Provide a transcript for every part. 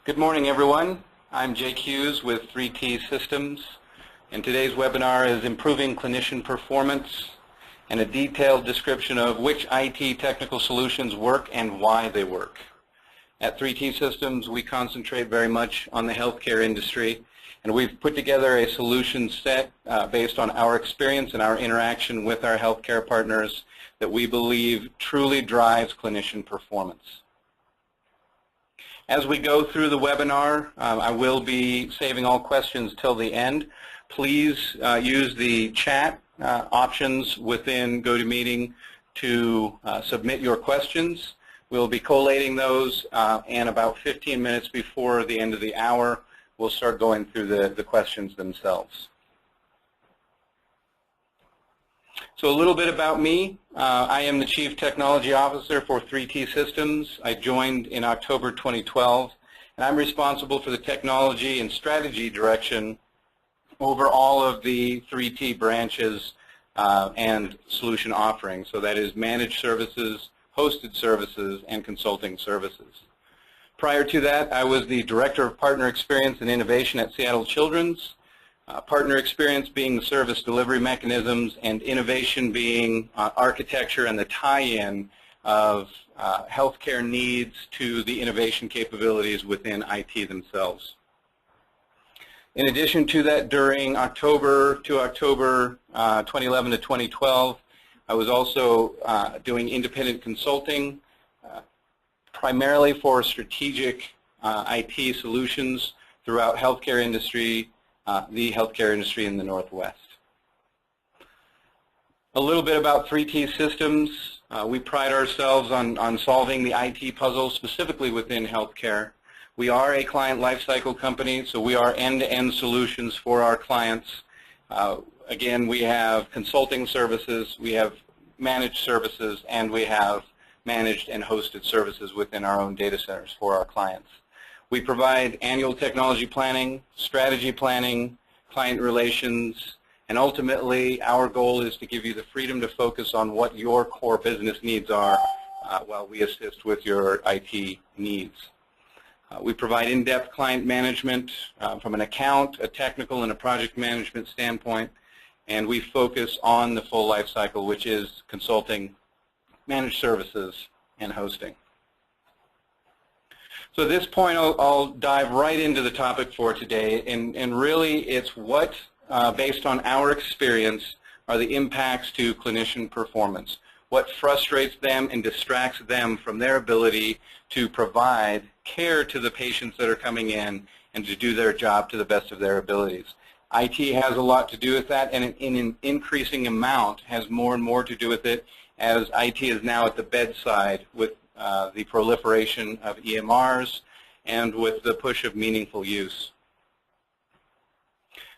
Good morning, everyone. I'm Jake Hughes with 3T Systems, and today's webinar is Improving Clinician Performance and a detailed description of which IT technical solutions work and why they work. At 3T Systems, we concentrate very much on the healthcare industry, and we've put together a solution set based on our experience and our interaction with our healthcare partners that we believe truly drives clinician performance. As we go through the webinar, I will be saving all questions till the end. Please use the chat options within GoToMeeting to submit your questions. We'll be collating those, and about 15 minutes before the end of the hour, we'll start going through the questions themselves. So a little bit about me. I am the Chief Technology Officer for 3T Systems. I joined in October 2012, and I'm responsible for the technology and strategy direction over all of the 3T branches and solution offerings. So that is managed services, hosted services, and consulting services. Prior to that, I was the Director of Partner Experience and Innovation at Seattle Children's. Partner experience being the service delivery mechanisms, and innovation being architecture and the tie-in of healthcare needs to the innovation capabilities within IT themselves. In addition to that, during October 2011 to 2012, I was also doing independent consulting, primarily for strategic IT solutions throughout healthcare industry, the healthcare industry in the Northwest. A little bit about 3T Systems. We pride ourselves on solving the IT puzzle, specifically within healthcare. We are a client lifecycle company, so we are end-to-end solutions for our clients. Again, we have consulting services, we have managed services, and we have managed and hosted services within our own data centers for our clients. We provide annual technology planning, strategy planning, client relations, and ultimately our goal is to give you the freedom to focus on what your core business needs are while we assist with your IT needs. We provide in-depth client management from an account, a technical, and a project management standpoint, and we focus on the full life cycle, which is consulting, managed services, and hosting. So at this point, I'll dive right into the topic for today, and really it's what, based on our experience, are the impacts to clinician performance. What frustrates them and distracts them from their ability to provide care to the patients that are coming in and to do their job to the best of their abilities. IT has a lot to do with that, and in an increasing amount has more and more to do with it, as IT is now at the bedside with the proliferation of EMRs and with the push of meaningful use.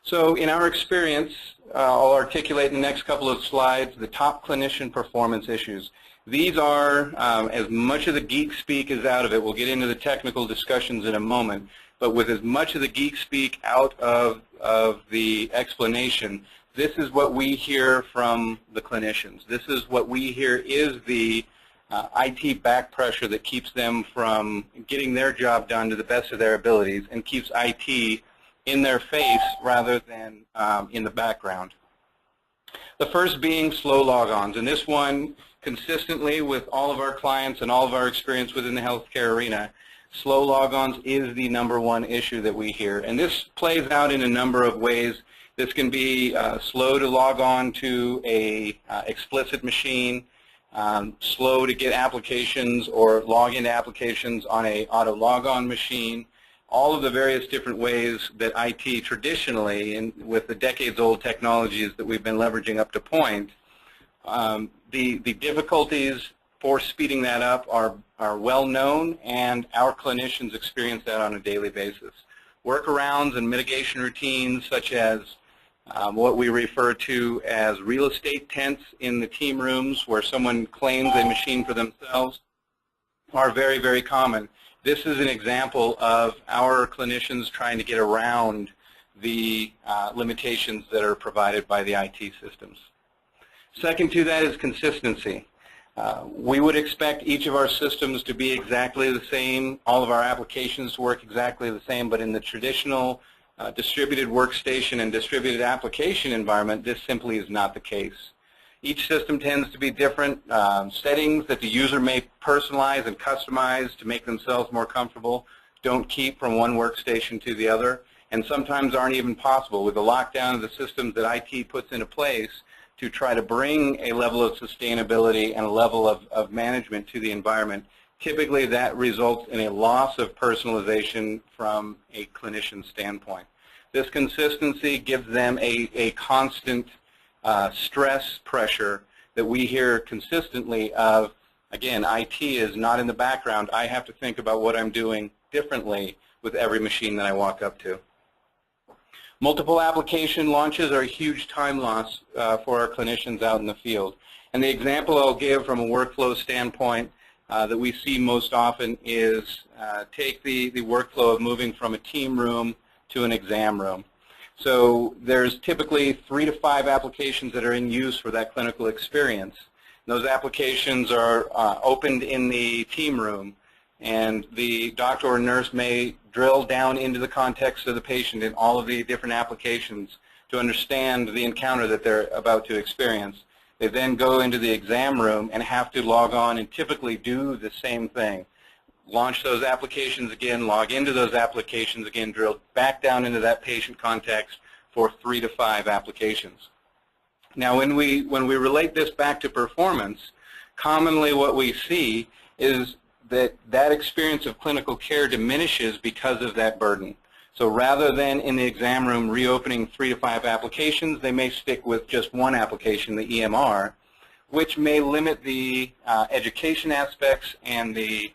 So in our experience, I'll articulate in the next couple of slides the top clinician performance issues. These are, as much of the geek speak is out of it, we'll get into the technical discussions in a moment, but with as much of the geek speak out of the explanation, this is what we hear from the clinicians. This is what we hear is the IT back pressure that keeps them from getting their job done to the best of their abilities and keeps IT in their face rather than in the background. The first being slow logons, and this one consistently with all of our clients and all of our experience within the healthcare arena, slow logons is the #1 issue that we hear, and this plays out in a number of ways. This can be slow to log on to a explicit machine, slow to get applications or log into applications on a auto logon machine, all of the various different ways that IT traditionally, and with the decades-old technologies that we've been leveraging up to point, the difficulties for speeding that up are well known, and our clinicians experience that on a daily basis. Workarounds and mitigation routines such as what we refer to as real estate tents in the team rooms where someone claims a machine for themselves are very, very common. This is an example of our clinicians trying to get around the limitations that are provided by the IT systems. Second to that is consistency. We would expect each of our systems to be exactly the same, all of our applications to work exactly the same, but in the traditional distributed workstation and distributed application environment, this simply is not the case. Each system tends to be different. Settings that the user may personalize and customize to make themselves more comfortable don't keep from one workstation to the other, and sometimes aren't even possible with the lockdown of the systems that IT puts into place to try to bring a level of sustainability and a level of management to the environment. Typically that results in a loss of personalization from a clinician standpoint. This consistency gives them a constant stress pressure that we hear consistently of, again, IT is not in the background. I have to think about what I'm doing differently with every machine that I walk up to. Multiple application launches are a huge time loss for our clinicians out in the field. And the example I'll give from a workflow standpoint that we see most often is take the workflow of moving from a team room to an exam room. So there's typically 3 to 5 applications that are in use for that clinical experience. Those applications are opened in the team room, and the doctor or nurse may drill down into the context of the patient in all of the different applications to understand the encounter that they're about to experience. They then go into the exam room and have to log on and typically do the same thing. Launch those applications again, log into those applications again, drill back down into that patient context for 3 to 5 applications. Now when we relate this back to performance, commonly what we see is that experience of clinical care diminishes because of that burden. So rather than in the exam room reopening 3 to 5 applications, they may stick with just one application, the EMR, which may limit the education aspects and the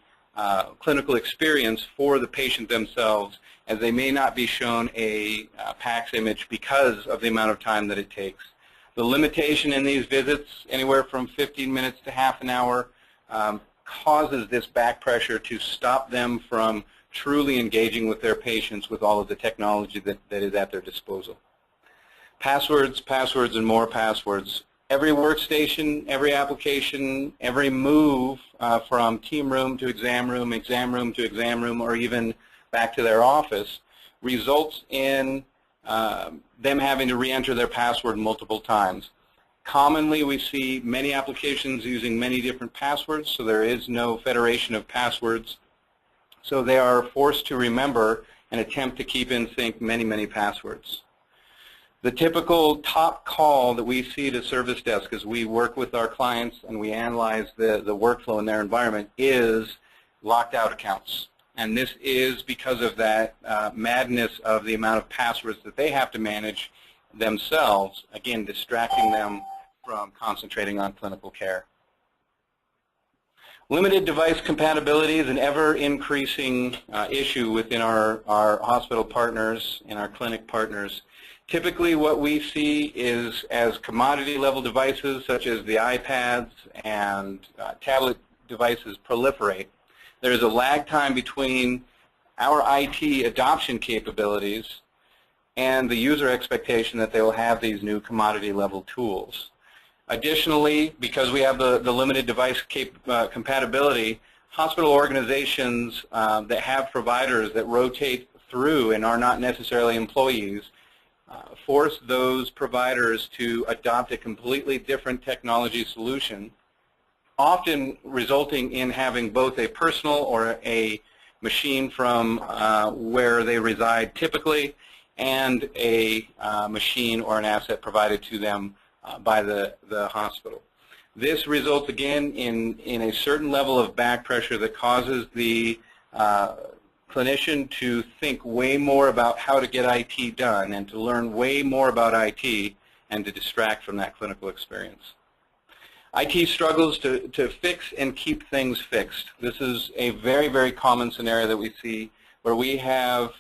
clinical experience for the patient themselves, as they may not be shown a PACS image because of the amount of time that it takes. The limitation in these visits, anywhere from 15 minutes to half an hour, causes this back pressure to stop them from truly engaging with their patients with all of the technology that is at their disposal. Passwords, passwords, and more passwords. Every workstation, every application, every move from team room to exam room to exam room, or even back to their office results in them having to re-enter their password multiple times. Commonly, we see many applications using many different passwords, so there is no federation of passwords. So they are forced to remember and attempt to keep in sync many, many passwords. The typical top call that we see to service desk as we work with our clients and we analyze the workflow in their environment is locked out accounts. And this is because of that madness of the amount of passwords that they have to manage themselves, again, distracting them from concentrating on clinical care. Limited device compatibility is an ever-increasing issue within our hospital partners and our clinic partners. Typically what we see is as commodity-level devices such as the iPads and tablet devices proliferate, there is a lag time between our IT adoption capabilities and the user expectation that they will have these new commodity-level tools. Additionally, because we have the limited device compatibility, hospital organizations that have providers that rotate through and are not necessarily employees force those providers to adopt a completely different technology solution, often resulting in having both a personal or a machine from where they reside typically and a machine or an asset provided to them by the hospital. This results again in a certain level of back pressure that causes the clinician to think way more about how to get IT done and to learn way more about IT and to distract from that clinical experience. IT struggles to fix and keep things fixed. This is a very, very common scenario that we see where we have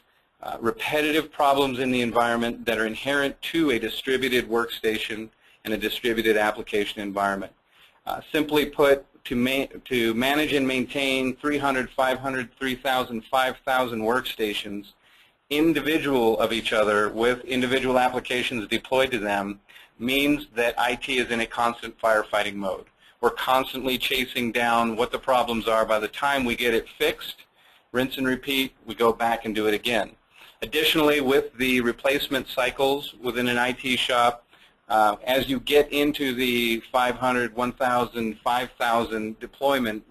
repetitive problems in the environment that are inherent to a distributed workstation and a distributed application environment. Simply put, to manage and maintain 300, 500, 3,000, 5,000 workstations, individual of each other with individual applications deployed to them, means that IT is in a constant firefighting mode. We're constantly chasing down what the problems are. By the time we get it fixed, rinse and repeat, we go back and do it again. Additionally, with the replacement cycles within an IT shop, as you get into the 500, 1,000, 5,000 deployment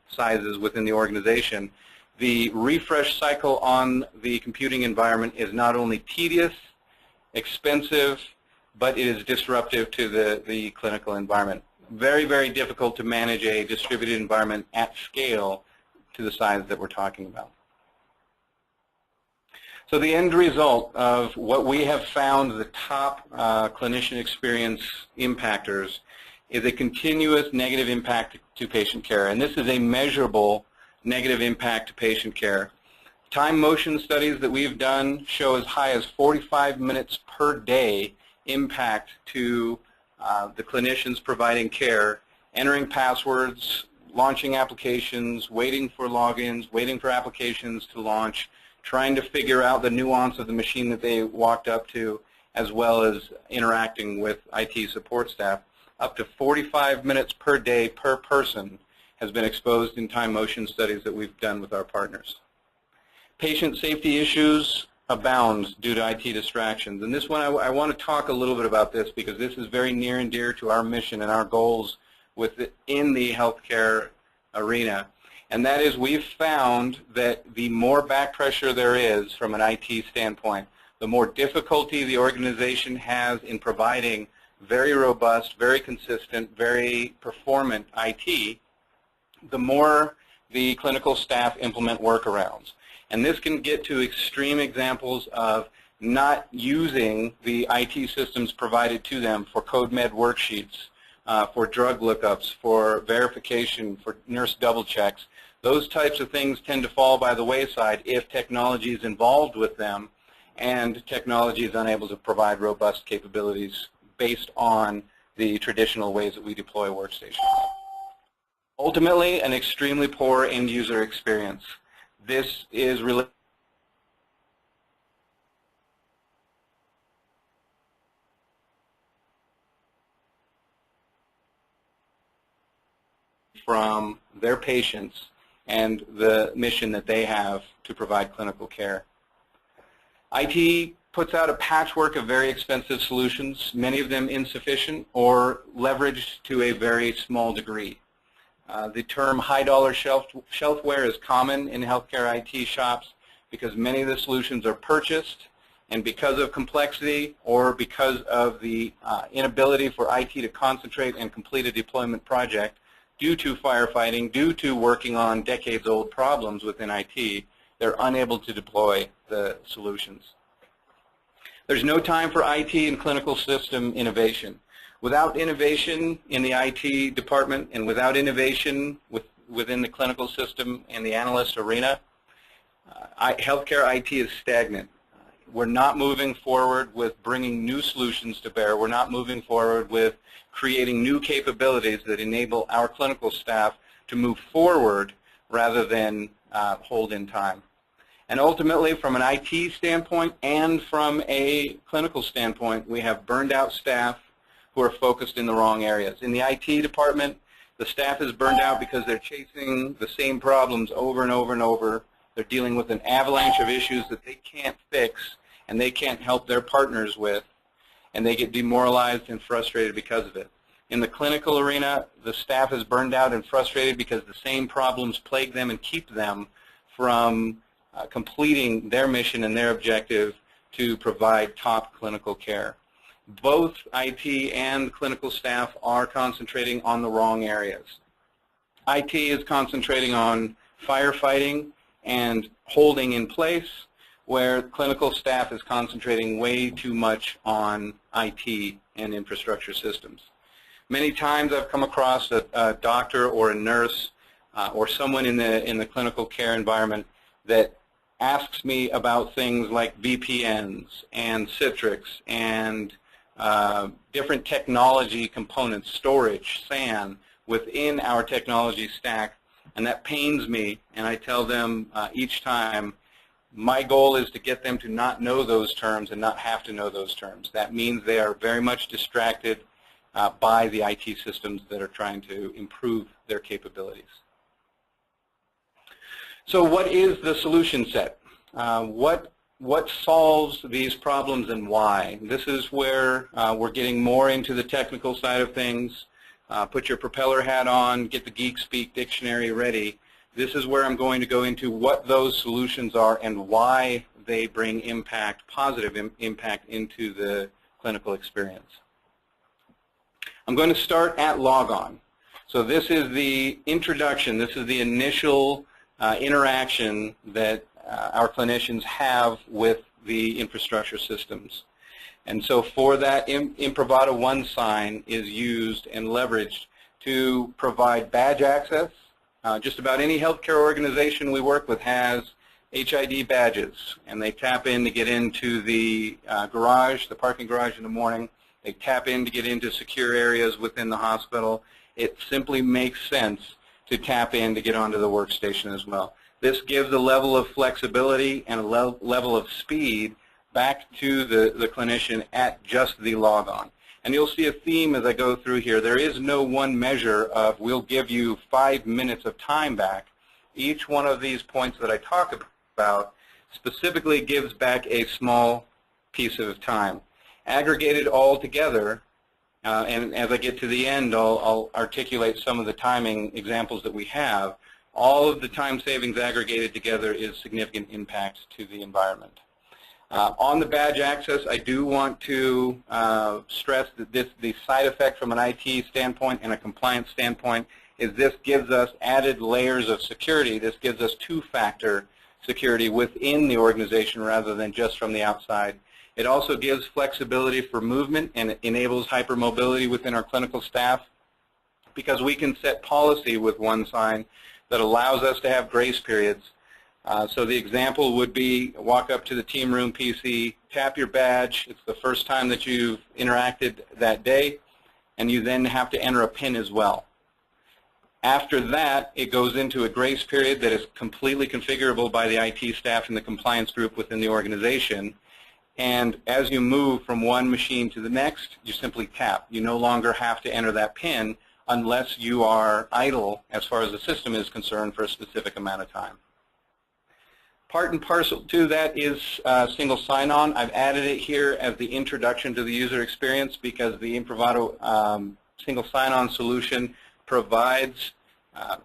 sizes within the organization, the refresh cycle on the computing environment is not only tedious, expensive, but it is disruptive to the clinical environment. Very, very difficult to manage a distributed environment at scale to the size that we're talking about. So the end result of what we have found the top clinician experience impactors is a continuous negative impact to patient care. And this is a measurable negative impact to patient care. Time motion studies that we've done show as high as 45 minutes per day impact to the clinicians providing care, entering passwords, launching applications, waiting for logins, waiting for applications to launch, trying to figure out the nuance of the machine that they walked up to, as well as interacting with IT support staff. Up to 45 minutes per day per person has been exposed in time motion studies that we've done with our partners. Patient safety issues abound due to IT distractions. And this one, I want to talk a little bit about this because this is very near and dear to our mission and our goals within the healthcare arena. And that is, we've found that the more back pressure there is from an IT standpoint, the more difficulty the organization has in providing very robust, very consistent, very performant IT, the more the clinical staff implement workarounds. And this can get to extreme examples of not using the IT systems provided to them for CodeMed worksheets, for drug lookups, for verification, for nurse double checks. Those types of things tend to fall by the wayside if technology is involved with them and technology is unable to provide robust capabilities based on the traditional ways that we deploy workstations. Ultimately, an extremely poor end-user experience. This is related from their patients and the mission that they have to provide clinical care. IT puts out a patchwork of very expensive solutions, many of them insufficient or leveraged to a very small degree. The term high-dollar shelfware is common in healthcare IT shops because many of the solutions are purchased, and because of complexity or because of the inability for IT to concentrate and complete a deployment project due to firefighting, due to working on decades-old problems within IT, they're unable to deploy the solutions. There's no time for IT and clinical system innovation. Without innovation in the IT department and without innovation within the clinical system and the analyst arena, healthcare IT is stagnant. We're not moving forward with bringing new solutions to bear. We're not moving forward with creating new capabilities that enable our clinical staff to move forward rather than hold in time. And ultimately, from an IT standpoint and from a clinical standpoint, we have burned out staff who are focused in the wrong areas. In the IT department, the staff is burned out because they're chasing the same problems over and over and over. They're dealing with an avalanche of issues that they can't fix and they can't help their partners with, and they get demoralized and frustrated because of it. In the clinical arena, the staff is burned out and frustrated because the same problems plague them and keep them from completing their mission and their objective to provide top clinical care. Both IT and clinical staff are concentrating on the wrong areas. IT is concentrating on firefighting and holding in place, where clinical staff is concentrating way too much on IT and infrastructure systems. Many times I've come across a doctor or a nurse or someone in the clinical care environment that asks me about things like VPNs and Citrix and different technology components, storage, SAN, within our technology stack, and that pains me, and I tell them each time, my goal is to get them to not know those terms and not have to know those terms. That means they are very much distracted. by the IT systems that are trying to improve their capabilities. So what is the solution set? What solves these problems and why? This is where we're getting more into the technical side of things. Put your propeller hat on, get the Geek Speak dictionary ready. This is where I'm going to go into what those solutions are and why they bring impact, positive impact into the clinical experience. I'm going to start at logon. So this is the introduction, this is the initial interaction that our clinicians have with the infrastructure systems. And so for that, Imprivata One Sign is used and leveraged to provide badge access. Just about any healthcare organization we work with has HID badges, and they tap in to get into the garage, the parking garage in the morning. They tap in to get into secure areas within the hospital. It simply makes sense to tap in to get onto the workstation as well. This gives a level of flexibility and a level of speed back to the clinician at just the logon. And you'll see a theme as I go through here. There is no one measure of we'll give you 5 minutes of time back. Each one of these points that I talk about specifically gives back a small piece of time. Aggregated all together, and as I get to the end, I'll articulate some of the timing examples that we have. All of the time savings aggregated together is significant impact to the environment. On the badge access, I do want to stress that the side effect from an IT standpoint and a compliance standpoint is this gives us added layers of security. This gives us two-factor security within the organization rather than just from the outside. It also gives flexibility for movement, and it enables hypermobility within our clinical staff because we can set policy with One Sign that allows us to have grace periods. So the example would be walk up to the team room PC, tap your badge. It's the first time that you've interacted that day, and you then have to enter a PIN as well. After that, it goes into a grace period that is completely configurable by the IT staff and the compliance group within the organization. And as you move from one machine to the next, you simply tap. You no longer have to enter that PIN unless you are idle as far as the system is concerned for a specific amount of time. Part and parcel to that is single sign-on. I've added it here as the introduction to the user experience because the Imprivata single sign-on solution provides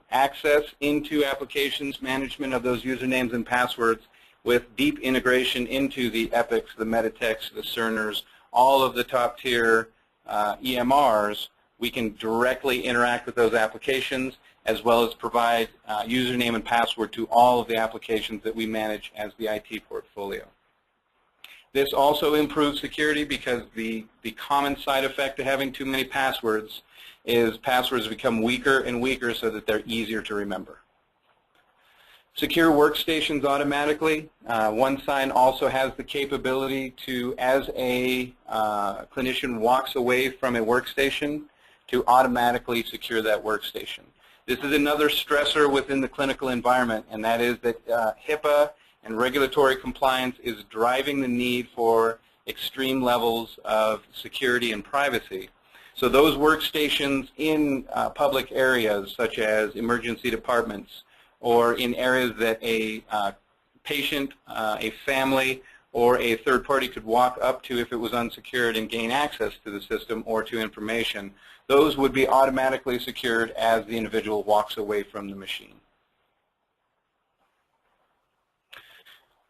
access into applications, management of those usernames and passwords with deep integration into the Epics, the Meditechs, the Cerners, all of the top-tier EMRs. We can directly interact with those applications as well as provide username and password to all of the applications that we manage as the IT portfolio. This also improves security because the common side effect of having too many passwords is passwords become weaker and weaker so that they're easier to remember. Secure workstations automatically. One Sign also has the capability to, as a clinician walks away from a workstation, to automatically secure that workstation. This is another stressor within the clinical environment, and that is that HIPAA and regulatory compliance is driving the need for extreme levels of security and privacy. So those workstations in public areas such as emergency departments or in areas that a patient, a family, or a third party could walk up to if it was unsecured and gain access to the system or to information, those would be automatically secured as the individual walks away from the machine.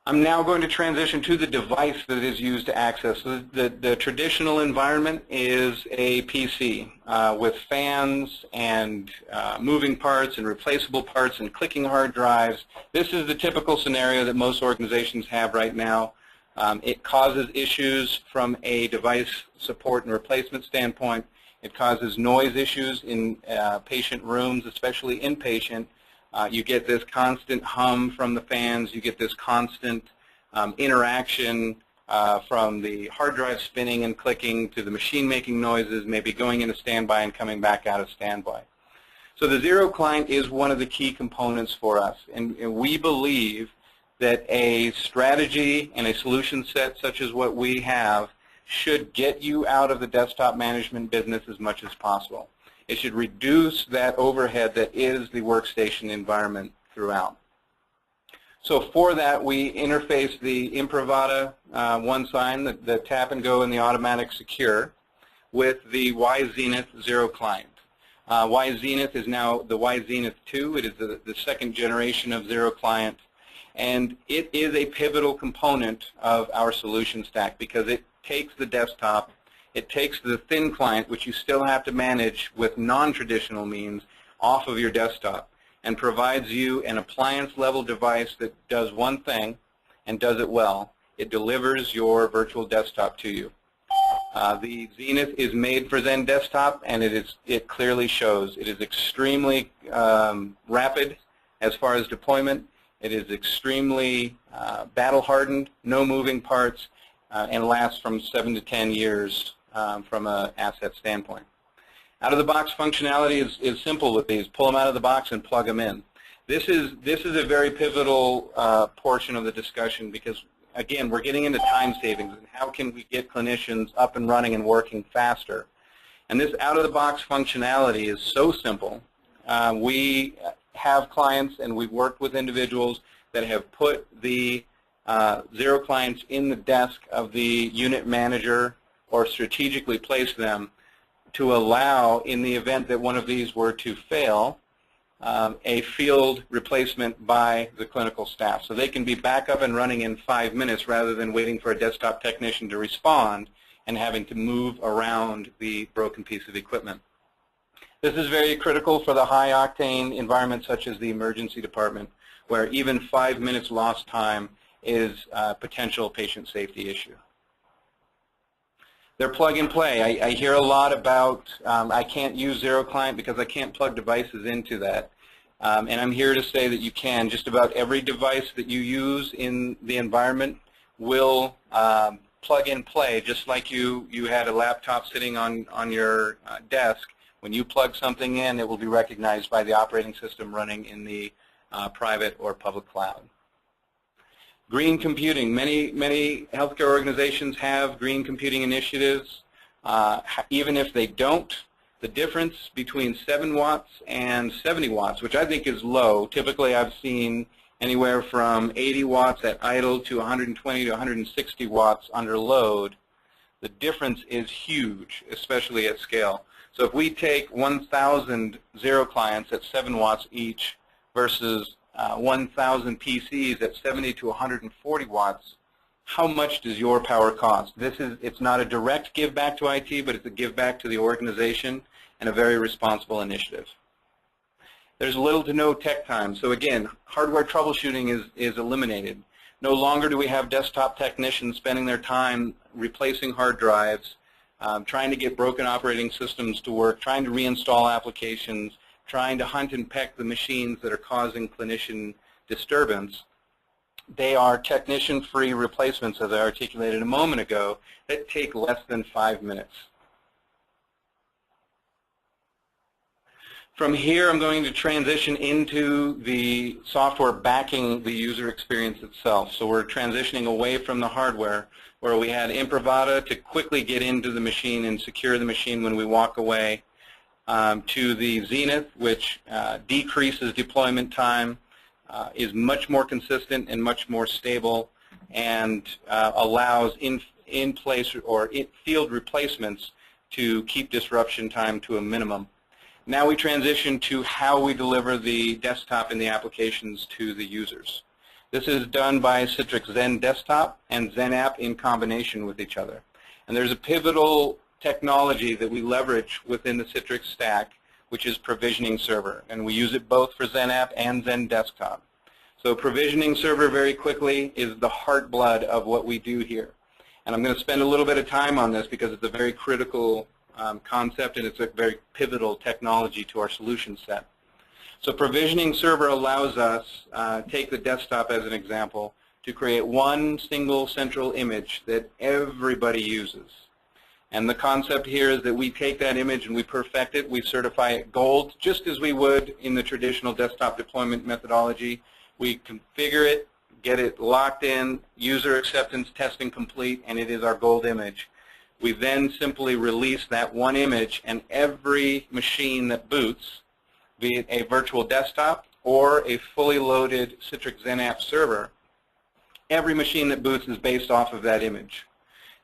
I'm now going to transition to the device that is used to access. The traditional environment is a PC with fans and moving parts and replaceable parts and clicking hard drives. This is the typical scenario that most organizations have right now. It causes issues from a device support and replacement standpoint. It causes noise issues in patient rooms, especially inpatient. You get this constant hum from the fans. You get this constant interaction from the hard drive spinning and clicking to the machine making noises, maybe going into standby and coming back out of standby. So the Zero Client is one of the key components for us, and we believe that a strategy and a solution set such as what we have should get you out of the desktop management business as much as possible. It should reduce that overhead that is the workstation environment throughout. So for that, we interface the Imprivata one sign, the tap and go and the automatic secure, with the Wyse Zenith Zero client. Wyse Zenith is now the Wyse Zenith 2. It is the second generation of Zero client, and it is a pivotal component of our solution stack because it takes the desktop, it takes the thin client, which you still have to manage with non-traditional means, off of your desktop, and provides you an appliance-level device that does one thing and does it well. It delivers your virtual desktop to you. The Zenith is made for Zen Desktop, and it clearly shows. It is extremely rapid as far as deployment. It is extremely battle-hardened, no moving parts, and lasts from 7 to 10 years from an asset standpoint. Out-of-the-box functionality is simple with these. Pull them out of the box and plug them in. This is a very pivotal portion of the discussion because, again, we're getting into time savings and how can we get clinicians up and running and working faster. And this out-of-the-box functionality is so simple. We have clients and we've worked with individuals that have put the Zero clients in the desk of the unit manager or strategically placed them to allow, in the event that one of these were to fail, a field replacement by the clinical staff. So they can be back up and running in 5 minutes rather than waiting for a desktop technician to respond and having to move around the broken piece of equipment. This is very critical for the high-octane environment such as the emergency department, where even 5 minutes lost time is a potential patient safety issue. They're plug and play. I hear a lot about I can't use Zero client because I can't plug devices into that. And I'm here to say that you can. Just about every device that you use in the environment will plug and play, just like you had a laptop sitting on your desk. When you plug something in, it will be recognized by the operating system running in the private or public cloud. Green computing. Many healthcare organizations have green computing initiatives. Even if they don't, the difference between 7 watts and 70 watts, which I think is low, typically I've seen anywhere from 80 watts at idle to 120 to 160 watts under load. The difference is huge, especially at scale. So if we take 1,000 Zero clients at 7 watts each versus 1,000 PCs at 70 to 140 watts, how much does your power cost? It's not a direct give back to IT, but it's a give back to the organization and a very responsible initiative. There's little to no tech time. So again, hardware troubleshooting is eliminated. No longer do we have desktop technicians spending their time replacing hard drives, trying to get broken operating systems to work, trying to reinstall applications, trying to hunt and peck the machines that are causing clinician disturbance. They are technician-free replacements, as I articulated a moment ago, that take less than 5 minutes. From here, I'm going to transition into the software backing the user experience itself. So we're transitioning away from the hardware, where we had Imprivata to quickly get into the machine and secure the machine when we walk away, to the Zenith, which decreases deployment time, is much more consistent and much more stable, and allows in place or field replacements to keep disruption time to a minimum. Now we transition to how we deliver the desktop and the applications to the users. This is done by Citrix Zen Desktop and Zen App in combination with each other. And there's a pivotal technology that we leverage within the Citrix stack, which is provisioning server, and we use it both for Zen App and Zen Desktop. So provisioning server, very quickly, is the heart blood of what we do here. And I'm going to spend a little bit of time on this because it's a very critical concept and it's a very pivotal technology to our solution set. So provisioning server allows us, take the desktop as an example, to create one single central image that everybody uses. And the concept here is that we take that image and we perfect it, we certify it gold, just as we would in the traditional desktop deployment methodology. We configure it, get it locked in, user acceptance testing complete, and it is our gold image. We then simply release that one image, and every machine that boots, be it a virtual desktop or a fully loaded Citrix Zen App server, every machine that boots is based off of that image.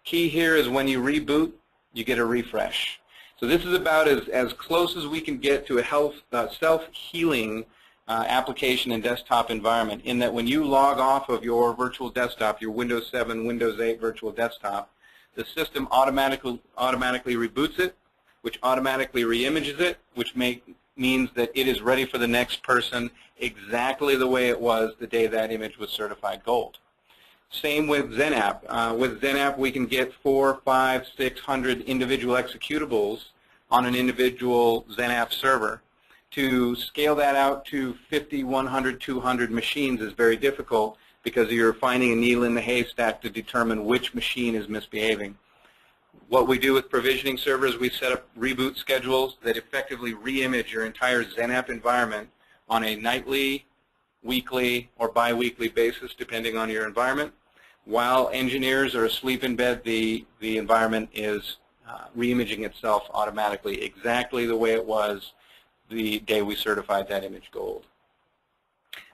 Key here is when you reboot, you get a refresh. So this is about as close as we can get to a self-healing application and desktop environment, in that when you log off of your virtual desktop, your Windows 7, Windows 8 virtual desktop, the system automatically reboots it, which automatically reimages it, which means that it is ready for the next person exactly the way it was the day that image was certified gold. Same with Zen App. With Zen App, we can get 400, 500, 600 individual executables on an individual Zen App server. To scale that out to 50, 100, 200 machines is very difficult, because you're finding a needle in the haystack to determine which machine is misbehaving. What we do with provisioning servers, we set up reboot schedules that effectively re-image your entire Zen App environment on a nightly, weekly, or bi-weekly basis, depending on your environment. While engineers are asleep in bed, the environment is re-imaging itself automatically, exactly the way it was the day we certified that image gold.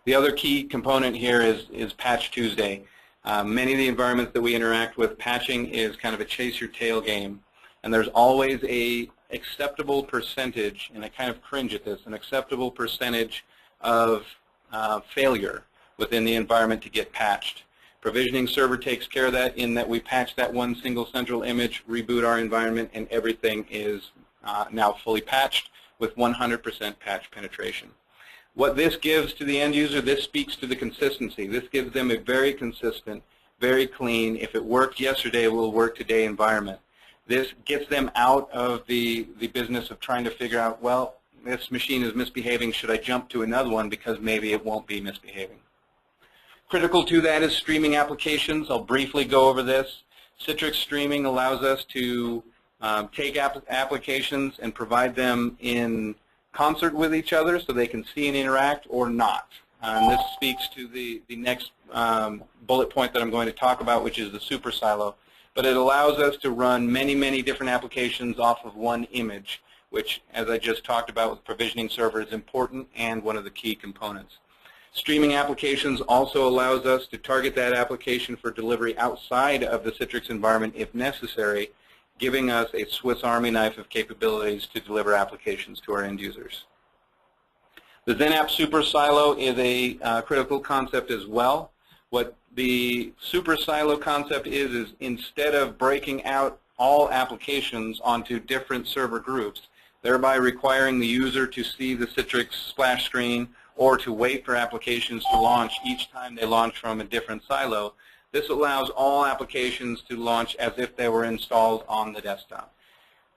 The other key component here is Patch Tuesday. Many of the environments that we interact with, patching is kind of a chase your tail game, and there's always a acceptable percentage, and I kind of cringe at this, an acceptable percentage of failure within the environment to get patched. Provisioning server takes care of that, in that we patch that one single central image, reboot our environment, and everything is now fully patched with 100% patch penetration. What this gives to the end user, this speaks to the consistency. This gives them a very consistent, very clean, if it worked yesterday, it will work today environment. This gets them out of the business of trying to figure out, well, this machine is misbehaving, should I jump to another one because maybe it won't be misbehaving. Critical to that is streaming applications. I'll briefly go over this. Citrix streaming allows us to take applications and provide them in concert with each other so they can see and interact, or not. And this speaks to the next bullet point that I'm going to talk about, which is the super silo. But it allows us to run many, many different applications off of one image, which, as I just talked about with provisioning server, is important and one of the key components. Streaming applications also allows us to target that application for delivery outside of the Citrix environment if necessary, giving us a Swiss Army knife of capabilities to deliver applications to our end users. The Zen App Super Silo is a critical concept as well. What the Super Silo concept is instead of breaking out all applications onto different server groups, thereby requiring the user to see the Citrix splash screen or to wait for applications to launch each time they launch from a different silo, this allows all applications to launch as if they were installed on the desktop.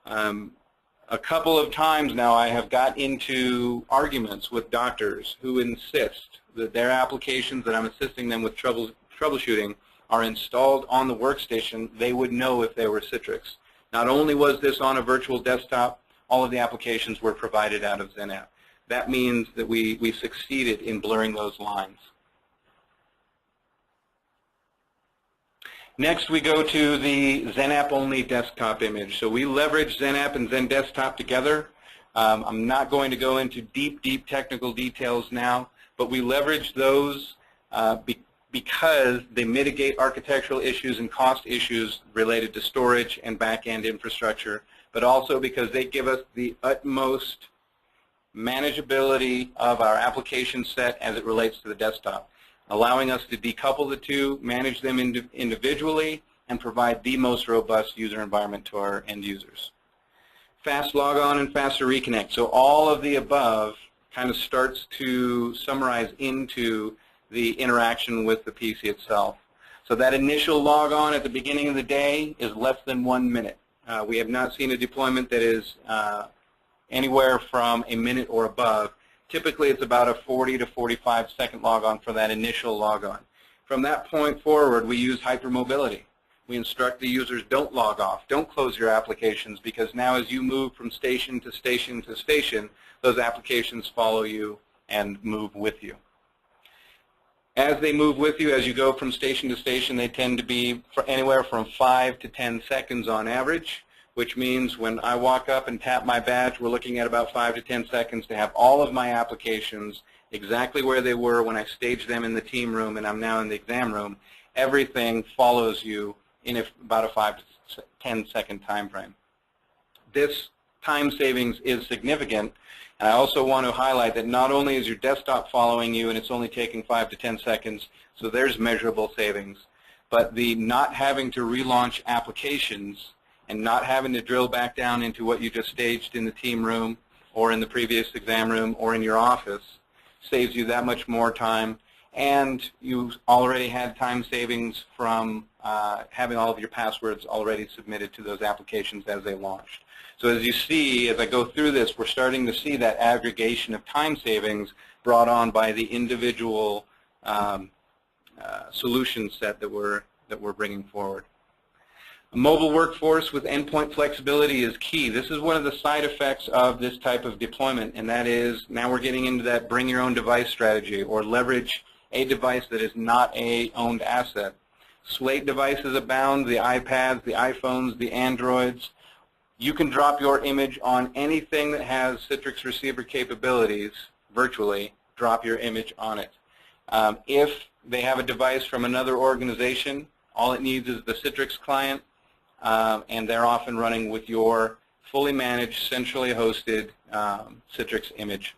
A couple of times now I have got into arguments with doctors who insist that their applications that I'm assisting them with troubleshooting are installed on the workstation. They would know if they were Citrix. Not only was this on a virtual desktop, all of the applications were provided out of Zen App. That means that we succeeded in blurring those lines. Next, we go to the Zen App Only Desktop image. So we leverage Zen App and Zen Desktop together. I'm not going to go into deep technical details now, but we leverage those because they mitigate architectural issues and cost issues related to storage and back-end infrastructure, but also because they give us the utmost manageability of our application set as it relates to the desktop, allowing us to decouple the two, manage them individually, and provide the most robust user environment to our end users. Fast logon and faster reconnect. So all of the above kind of starts to summarize into the interaction with the PC itself. So that initial logon at the beginning of the day is less than 1 minute. We have not seen a deployment that is anywhere from a minute or above. Typically, it's about a 40 to 45 second logon for that initial logon. From that point forward, we use hypermobility. We instruct the users, don't log off, don't close your applications, because now as you move from station to station to station, those applications follow you and move with you. As they move with you, as you go from station to station, they tend to be anywhere from 5 to 10 seconds on average, which means when I walk up and tap my badge, we're looking at about 5 to 10 seconds to have all of my applications exactly where they were when I staged them in the team room and I'm now in the exam room. Everything follows you in about a 5 to 10 second time frame. This time savings is significant. And I also want to highlight that not only is your desktop following you and it's only taking 5 to 10 seconds, so there's measurable savings, but the not having to relaunch applications and not having to drill back down into what you just staged in the team room or in the previous exam room or in your office saves you that much more time. And you already had time savings from having all of your passwords already submitted to those applications as they launched. So as you see, as I go through this, we're starting to see that aggregation of time savings brought on by the individual solution set that we're bringing forward. A mobile workforce with endpoint flexibility is key. This is one of the side effects of this type of deployment, and that is now we're getting into that bring your own device strategy, or leverage a device that is not a owned asset. Slate devices abound, the iPads, the iPhones, the Androids. You can drop your image on anything that has Citrix receiver capabilities, virtually, drop your image on it. If they have a device from another organization, all it needs is the Citrix client, and they're off and running with your fully managed, centrally hosted Citrix image.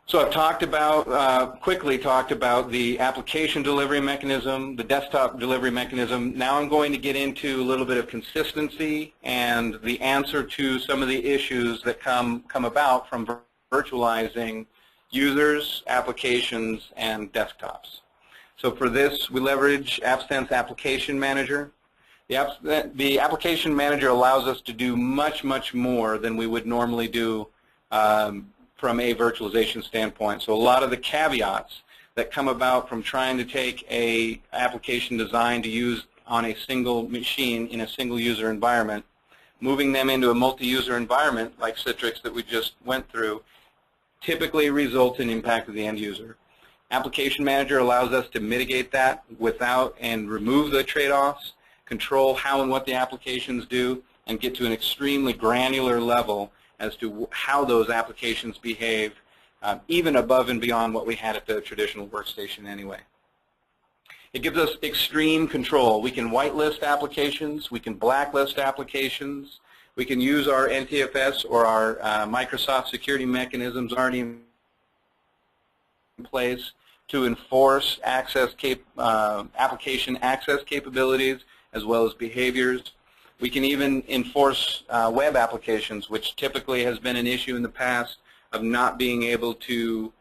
So I've talked about, quickly talked about the application delivery mechanism, the desktop delivery mechanism. Now I'm going to get into a little bit of consistency and the answer to some of the issues that come about from virtualizing users, applications, and desktops. So for this, we leverage AppSense Application Manager. The Application Manager allows us to do much, much more than we would normally do from a virtualization standpoint. So a lot of the caveats that come about from trying to take a application design to use on a single machine in a single user environment, moving them into a multi-user environment like Citrix that we just went through, typically results in impact of the end user. Application Manager allows us to mitigate that without and remove the trade-offs, control how and what the applications do, and get to an extremely granular level as to how those applications behave, even above and beyond what we had at the traditional workstation anyway. It gives us extreme control. We can whitelist applications, we can blacklist applications, we can use our NTFS or our Microsoft security mechanisms already in place to enforce application access capabilities as well as behaviors. We can even enforce web applications, which typically has been an issue in the past of not being able to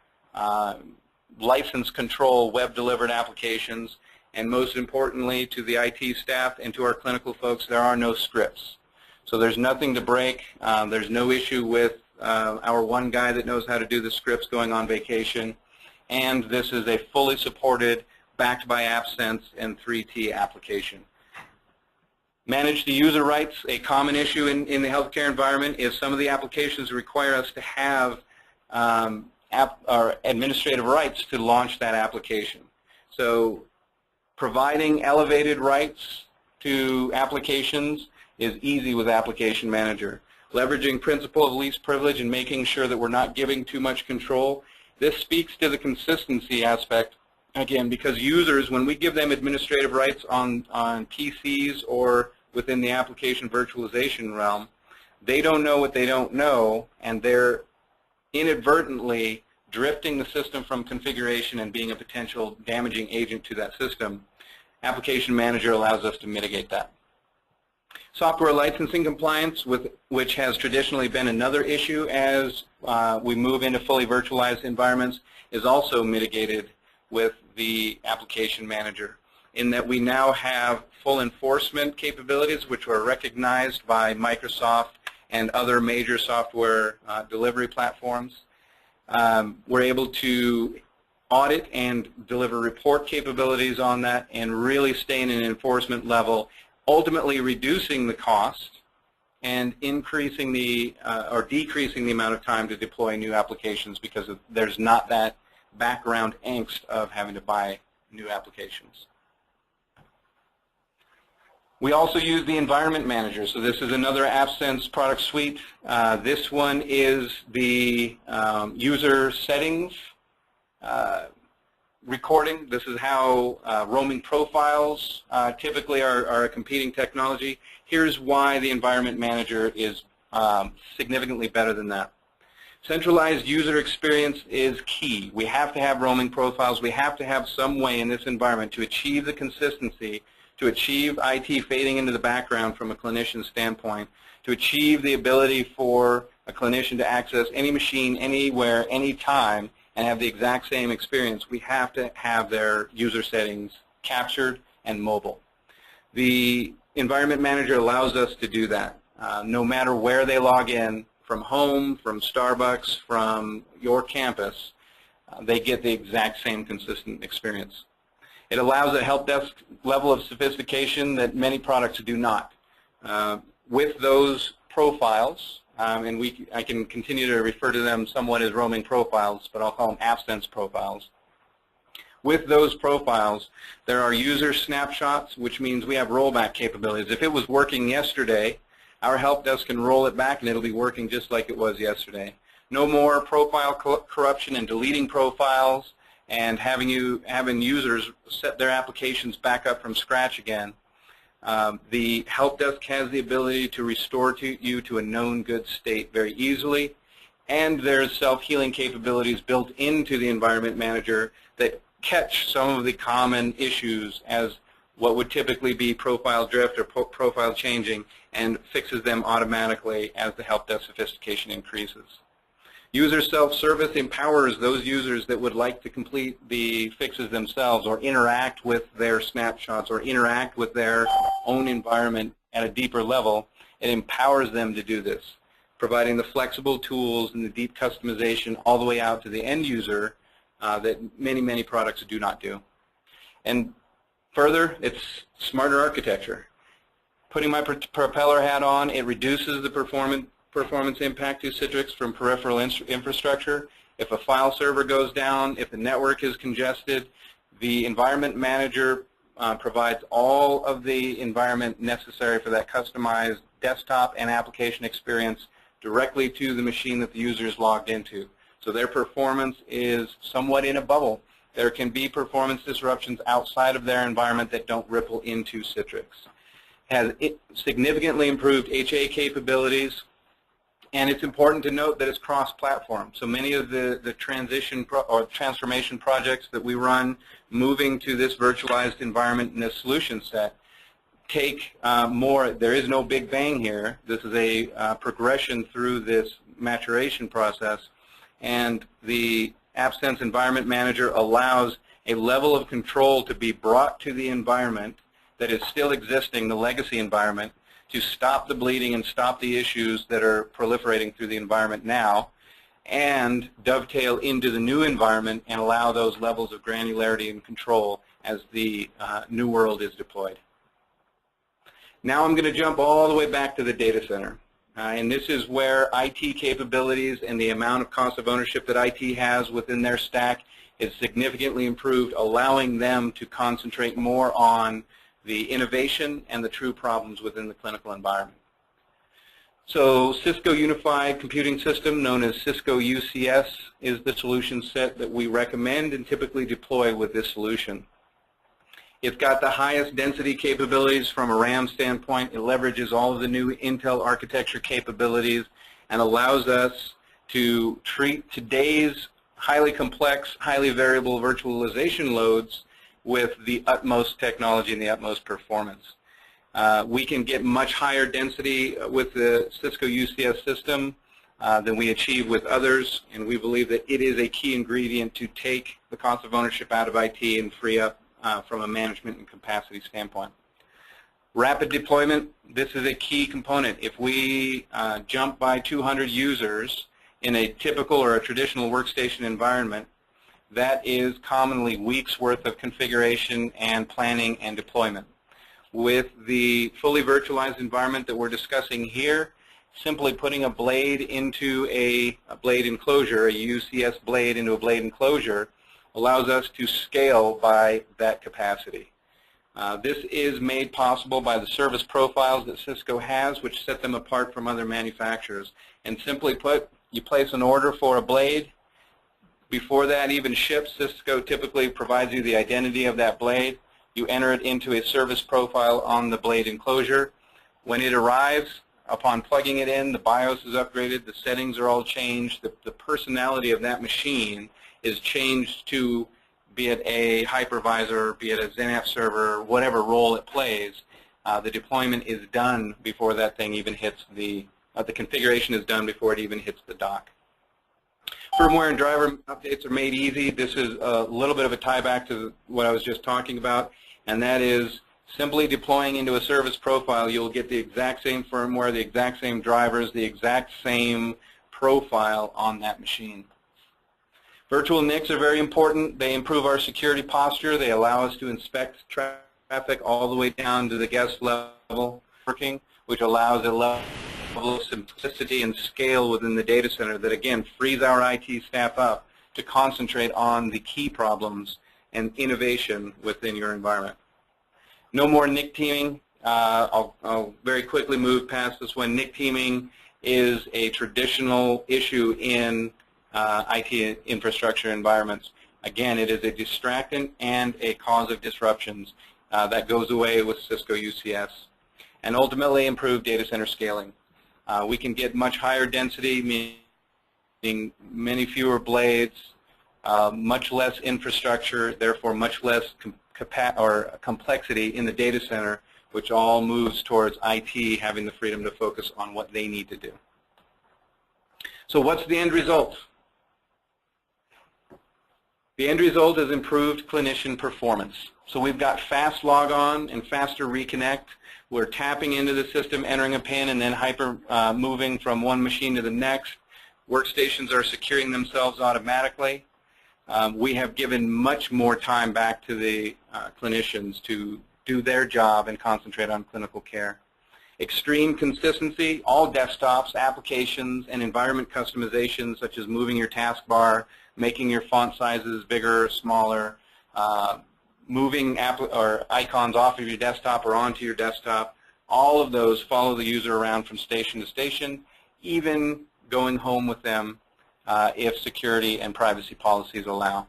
license control web-delivered applications. And most importantly, to the IT staff and to our clinical folks, there are no scripts. So there's nothing to break. There's no issue with our one guy that knows how to do the scripts going on vacation. And this is a fully supported, backed by AppSense and 3T application. Manage the user rights. A common issue in the healthcare environment is some of the applications require us to have administrative rights to launch that application. So providing elevated rights to applications is easy with Application Manager. Leveraging principle of least privilege and making sure that we're not giving too much control. This speaks to the consistency aspect, again, because users, when we give them administrative rights on PCs or within the application virtualization realm, they don't know what they don't know, and they're inadvertently drifting the system from configuration and being a potential damaging agent to that system. Application Manager allows us to mitigate that. Software licensing compliance, which has traditionally been another issue as we move into fully virtualized environments, is also mitigated with the Application Manager, in that we now have full enforcement capabilities which are recognized by Microsoft and other major software delivery platforms. We're able to audit and deliver report capabilities on that and really stay in an enforcement level, ultimately reducing the cost and increasing the or decreasing the amount of time to deploy new applications because there's not that background angst of having to buy new applications. We also use the Environment Manager. So this is another AppSense product suite. This one is the user settings recording. This is how roaming profiles typically are a competing technology. Here's why the Environment Manager is significantly better than that. Centralized user experience is key. We have to have roaming profiles. We have to have some way in this environment to achieve the consistency, to achieve IT fading into the background from a clinician standpoint, to achieve the ability for a clinician to access any machine, anywhere, anytime, and have the exact same experience. We have to have their user settings captured and mobile. The Environment Manager allows us to do that. No matter where they log in, from home, from Starbucks, from your campus, they get the exact same consistent experience. It allows a help desk level of sophistication that many products do not. With those profiles, and I can continue to refer to them somewhat as roaming profiles, but I'll call them AppSense profiles. With those profiles, there are user snapshots, which means we have rollback capabilities. If it was working yesterday, our help desk can roll it back and it'll be working just like it was yesterday. No more profile corruption and deleting profiles and having users set their applications back up from scratch again. The help desk has the ability to restore you to a known good state very easily, and there's self-healing capabilities built into the Environment Manager that catch some of the common issues as what would typically be profile drift or profile changing, and fixes them automatically as the help desk sophistication increases. User self-service empowers those users that would like to complete the fixes themselves or interact with their snapshots or interact with their own environment at a deeper level. It empowers them to do this, providing the flexible tools and the deep customization all the way out to the end user that many, many products do not do. And further, it's smarter architecture. Putting my propeller hat on, it reduces the performance impact to Citrix from peripheral infrastructure. If a file server goes down, if the network is congested, the Environment Manager provides all of the environment necessary for that customized desktop and application experience directly to the machine that the user is logged into. So their performance is somewhat in a bubble. There can be performance disruptions outside of their environment that don't ripple into Citrix. Has significantly improved HA capabilities, and it's important to note that it's cross-platform. So many of the transformation projects that we run moving to this virtualized environment in this solution set take more. There is no big bang here. This is a progression through this maturation process, and the AppSense Environment Manager allows a level of control to be brought to the environment that is still existing, the legacy environment, to stop the bleeding and stop the issues that are proliferating through the environment now, and dovetail into the new environment and allow those levels of granularity and control as the new world is deployed. Now I'm going to jump all the way back to the data center. And this is where IT capabilities and the amount of cost of ownership that IT has within their stack is significantly improved, allowing them to concentrate more on the innovation and the true problems within the clinical environment. So Cisco Unified Computing System, known as Cisco UCS, is the solution set that we recommend and typically deploy with this solution. It's got the highest density capabilities from a RAM standpoint. It leverages all of the new Intel architecture capabilities and allows us to treat today's highly complex, highly variable virtualization loads with the utmost technology and the utmost performance. We can get much higher density with the Cisco UCS system than we achieve with others, and we believe that it is a key ingredient to take the cost of ownership out of IT and free up from a management and capacity standpoint. Rapid deployment, this is a key component. If we jump by 200 users in a typical or a traditional workstation environment, that is commonly weeks worth of configuration and planning and deployment. With the fully virtualized environment that we're discussing here, simply putting a blade into a blade enclosure, a UCS blade into a blade enclosure, allows us to scale by that capacity. This is made possible by the service profiles that Cisco has, which set them apart from other manufacturers. And simply put, you place an order for a blade. Before that even ships, Cisco typically provides you the identity of that blade. You enter it into a service profile on the blade enclosure. When it arrives, upon plugging it in, the BIOS is upgraded, the settings are all changed, the personality of that machine is changed to, be it a hypervisor, be it a Zen App server, whatever role it plays. The deployment is done before that thing even hits the configuration is done before it even hits the dock. Firmware and driver updates are made easy. This is a little bit of a tie back to what I was just talking about, and that is simply deploying into a service profile. You'll get the exact same firmware, the exact same drivers, the exact same profile on that machine. Virtual NICs are very important. They improve our security posture. They allow us to inspect traffic all the way down to the guest level working, which allows a level of simplicity and scale within the data center that, again, frees our IT staff up to concentrate on the key problems and innovation within your environment. No more NIC teaming. I'll very quickly move past this one. NIC teaming is a traditional issue in IT infrastructure environments. Again, it is a distractant and a cause of disruptions. That goes away with Cisco UCS. And ultimately, improve data center scaling. We can get much higher density, meaning many fewer blades, much less infrastructure, therefore much less complexity in the data center, which all moves towards IT having the freedom to focus on what they need to do. So what's the end result? The end result is improved clinician performance. So we've got fast logon and faster reconnect. We're tapping into the system, entering a PIN, and then moving from one machine to the next. Workstations are securing themselves automatically. We have given much more time back to the clinicians to do their job and concentrate on clinical care. Extreme consistency, all desktops, applications, and environment customizations, such as moving your taskbar, making your font sizes bigger or smaller, moving icons off of your desktop or onto your desktop. All of those follow the user around from station to station, even going home with them if security and privacy policies allow.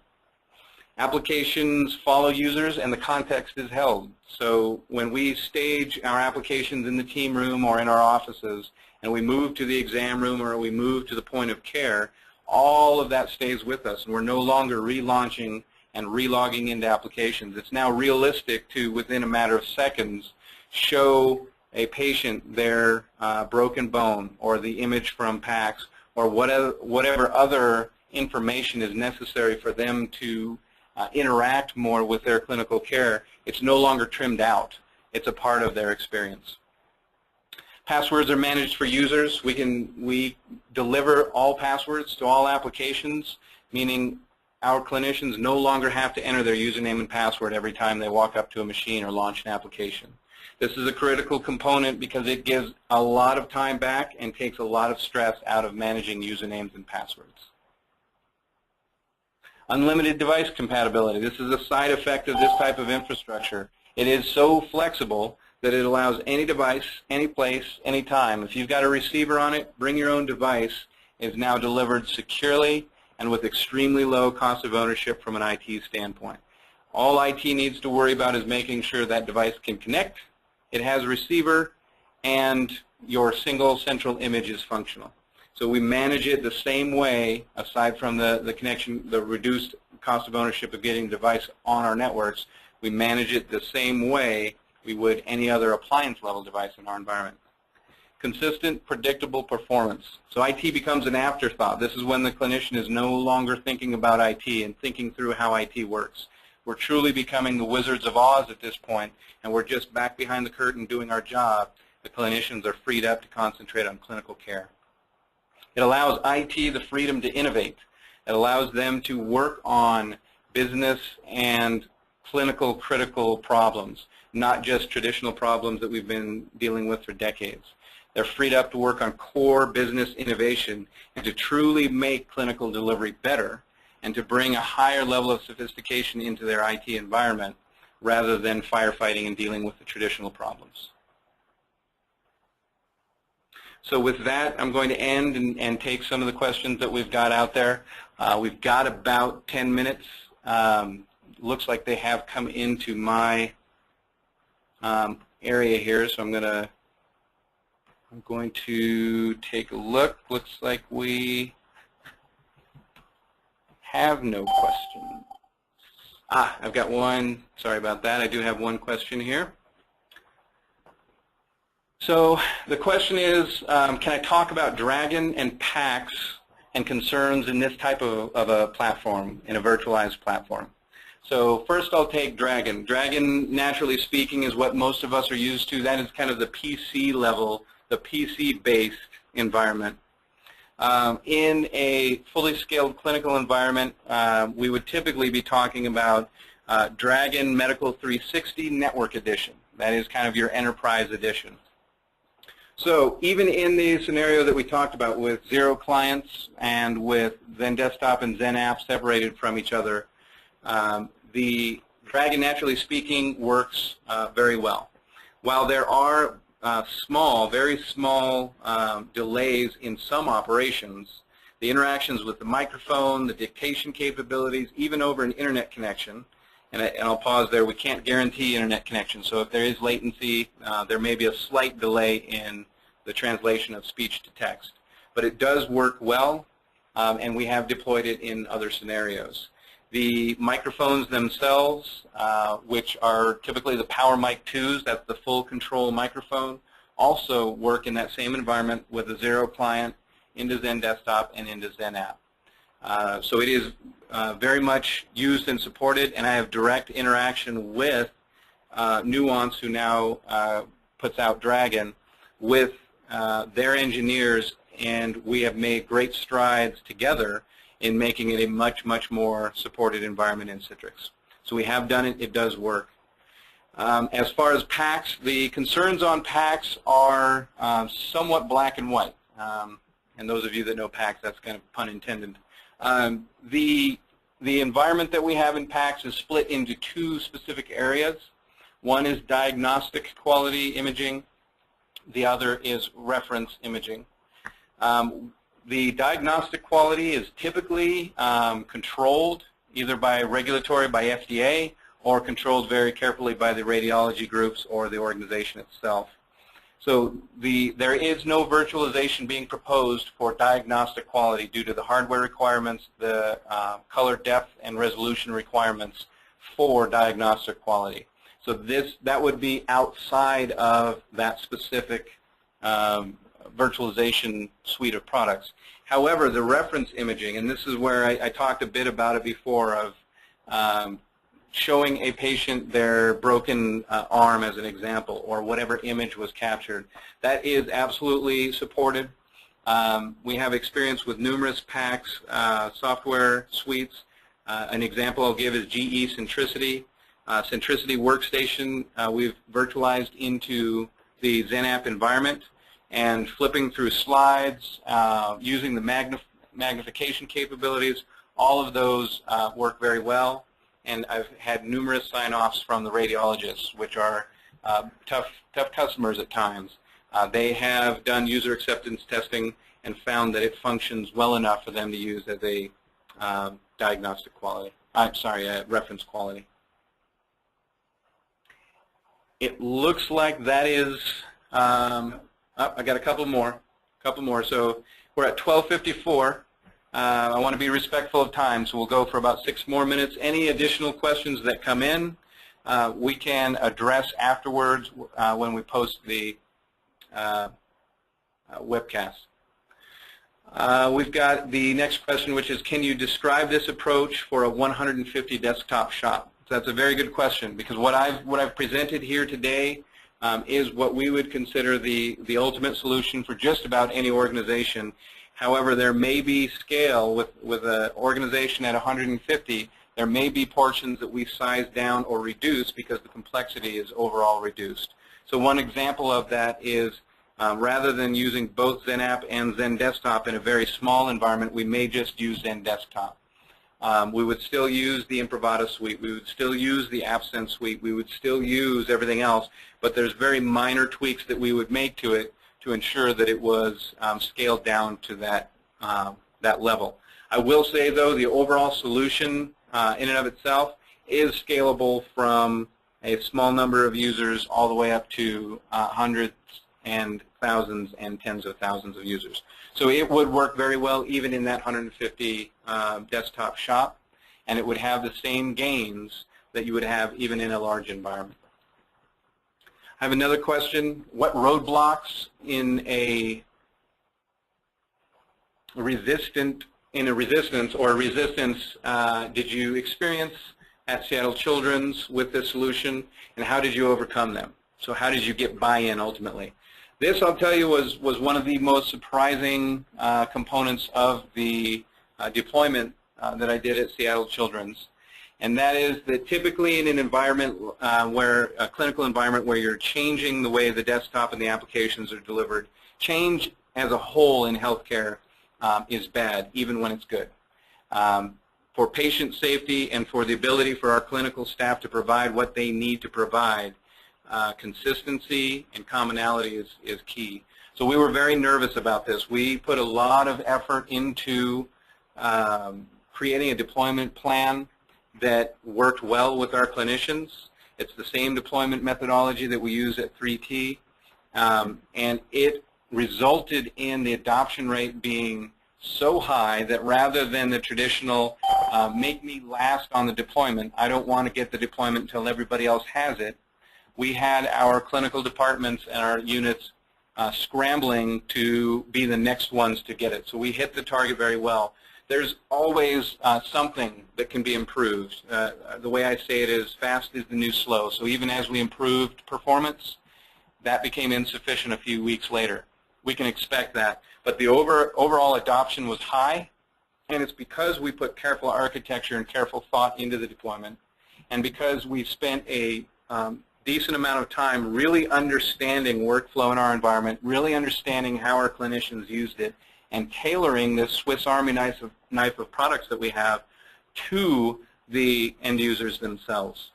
Applications follow users and the context is held. So when we stage our applications in the team room or in our offices and we move to the exam room or we move to the point of care, all of that stays with us, and we're no longer relaunching and relogging into applications. It's now realistic to, within a matter of seconds, show a patient their broken bone or the image from PACS or whatever other information is necessary for them to interact more with their clinical care. It's no longer trimmed out. It's a part of their experience. Passwords are managed for users. We deliver all passwords to all applications, meaning our clinicians no longer have to enter their username and password every time they walk up to a machine or launch an application. This is a critical component because it gives a lot of time back and takes a lot of stress out of managing usernames and passwords. Unlimited device compatibility. This is a side effect of this type of infrastructure. It is so flexible that it allows any device, any place, any time. If you've got a receiver on it, bring your own device. It's now delivered securely and with extremely low cost of ownership from an IT standpoint. All IT needs to worry about is making sure that device can connect, it has a receiver, and your single central image is functional. So we manage it the same way, aside from the connection, the reduced cost of ownership of getting the device on our networks, we manage it the same way we would any other appliance-level device in our environment. Consistent, predictable performance. So IT becomes an afterthought. This is when the clinician is no longer thinking about IT and thinking through how IT works. We're truly becoming the Wizards of Oz at this point, and we're just back behind the curtain doing our job. The clinicians are freed up to concentrate on clinical care. It allows IT the freedom to innovate. It allows them to work on business and clinical critical problems, not just traditional problems that we've been dealing with for decades. They're freed up to work on core business innovation and to truly make clinical delivery better and to bring a higher level of sophistication into their IT environment rather than firefighting and dealing with the traditional problems. So with that, I'm going to end and take some of the questions that we've got out there. We've got about 10 minutes. Looks like they have come into my area here, so I'm going to take a look. Looks like we have no questions. I've got one. Sorry about that. I do have one question here. So the question is, can I talk about Dragon and PAX and concerns in this type of a platform, in a virtualized platform? So first I'll take Dragon. Dragon, naturally speaking, is what most of us are used to. That is kind of the PC level, the PC-based environment. In a fully scaled clinical environment, we would typically be talking about Dragon Medical 360 Network Edition. That is kind of your enterprise edition. So even in the scenario that we talked about with 0 clients and with Zen Desktop and Zen App separated from each other, the Dragon, naturally speaking, works very well. While there are very small delays in some operations, the interactions with the microphone, the dictation capabilities, even over an internet connection, and I'll pause there, we can't guarantee internet connection, so if there is latency, there may be a slight delay in the translation of speech to text. But it does work well, and we have deployed it in other scenarios. The microphones themselves, which are typically the Power Mic 2s, that's the full control microphone, also work in that same environment with a 0 client into Zen Desktop and into Zen App. So it is very much used and supported, and I have direct interaction with Nuance, who now puts out Dragon, with their engineers, and we have made great strides together in making it a much, much more supported environment in Citrix. So we have done it. It does work. As far as PAX, the concerns on PAX are somewhat black and white. And those of you that know PAX, that's kind of pun intended. The environment that we have in PAX is split into 2 specific areas. One is diagnostic quality imaging. The other is reference imaging. The diagnostic quality is typically controlled either by regulatory, by FDA, or controlled very carefully by the radiology groups or the organization itself. So there is no virtualization being proposed for diagnostic quality due to the hardware requirements, the color depth and resolution requirements for diagnostic quality. So that would be outside of that specific virtualization suite of products. However, the reference imaging, and this is where I talked a bit about it before, of showing a patient their broken arm as an example, or whatever image was captured, that is absolutely supported. We have experience with numerous PAX software suites. An example I'll give is GE Centricity. Centricity Workstation we've virtualized into the Zen App environment, and flipping through slides, using the magnification capabilities, all of those work very well. And I've had numerous sign-offs from the radiologists, which are tough customers at times. They have done user acceptance testing and found that it functions well enough for them to use as a diagnostic quality. Reference quality. It looks like that is. I got a couple more. So we're at 12:54. I want to be respectful of time, so we'll go for about 6 more minutes. Any additional questions that come in, we can address afterwards when we post the webcast. We've got the next question, which is, can you describe this approach for a 150 desktop shop? So that's a very good question, because what I've presented here today is what we would consider the ultimate solution for just about any organization. However, there may be scale with an organization at 150. There may be portions that we size down or reduce because the complexity is overall reduced. So one example of that is rather than using both Zen App and Zen Desktop in a very small environment, we may just use Zen Desktop. We would still use the Imprivata suite. We would still use the AppSense suite. We would still use everything else, but there's very minor tweaks that we would make to it to ensure that it was scaled down to that level. I will say, though, the overall solution in and of itself is scalable from a small number of users all the way up to hundreds and thousands and tens of thousands of users. So it would work very well even in that 150 desktop shop, and it would have the same gains that you would have even in a large environment. I have another question. What roadblocks in a resistance did you experience at Seattle Children's with this solution, and how did you overcome them? So how did you get buy-in ultimately? This, I'll tell you, was one of the most surprising components of the deployment that I did at Seattle Children's, and that is that typically in an environment a clinical environment where you're changing the way the desktop and the applications are delivered, change as a whole in healthcare is bad, even when it's good. For patient safety and for the ability for our clinical staff to provide what they need to provide, consistency and commonality is key. So we were very nervous about this. We put a lot of effort into creating a deployment plan that worked well with our clinicians. It's the same deployment methodology that we use at 3T, and it resulted in the adoption rate being so high that rather than the traditional make me last on the deployment, I don't want to get the deployment until everybody else has it, we had our clinical departments and our units scrambling to be the next ones to get it. So we hit the target very well. There's always something that can be improved. The way I say it is fast is the new slow. So even as we improved performance, that became insufficient a few weeks later. We can expect that. But the overall adoption was high, and it's because we put careful architecture and careful thought into the deployment, and because we've spent a decent amount of time really understanding workflow in our environment, really understanding how our clinicians used it, and tailoring this Swiss Army knife of products that we have to the end users themselves.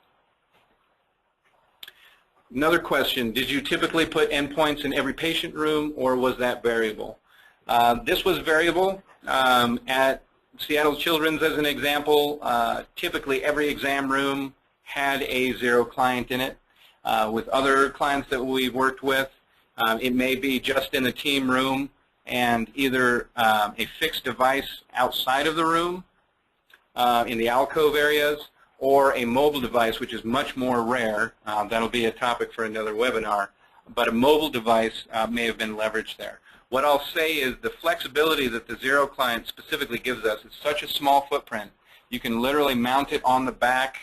Another question, did you typically put endpoints in every patient room, or was that variable? This was variable. At Seattle Children's, as an example, typically every exam room had a zero client in it. With other clients that we've worked with, it may be just in the team room and either a fixed device outside of the room in the alcove areas, or a mobile device, which is much more rare. That'll be a topic for another webinar, but a mobile device may have been leveraged there. What I'll say is the flexibility that the zero client specifically gives us is such a small footprint. You can literally mount it on the back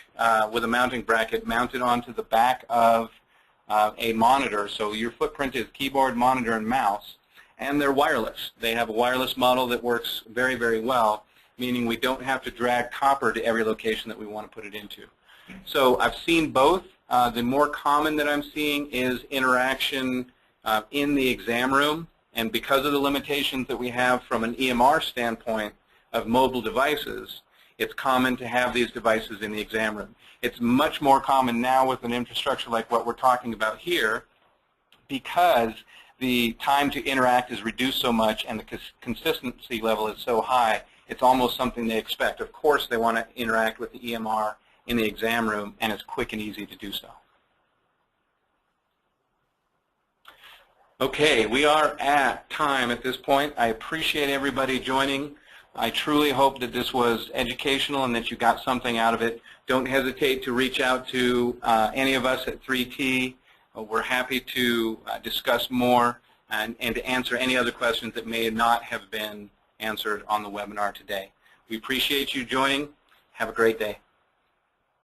with a mounting bracket, mount it onto the back of a monitor. So your footprint is keyboard, monitor, and mouse, and they're wireless. They have a wireless model that works very, very well, meaning we don't have to drag copper to every location that we want to put it into. So I've seen both. The more common that I'm seeing is interaction in the exam room, and because of the limitations that we have from an EMR standpoint of mobile devices, it's common to have these devices in the exam room. It's much more common now with an infrastructure like what we're talking about here, because the time to interact is reduced so much and the consistency level is so high, it's almost something they expect. Of course they want to interact with the EMR in the exam room, and it's quick and easy to do so. Okay, we are at time at this point. I appreciate everybody joining. I truly hope that this was educational and that you got something out of it. Don't hesitate to reach out to any of us at 3T. We're happy to discuss more and to answer any other questions that may not have been answered on the webinar today. We appreciate you joining. Have a great day.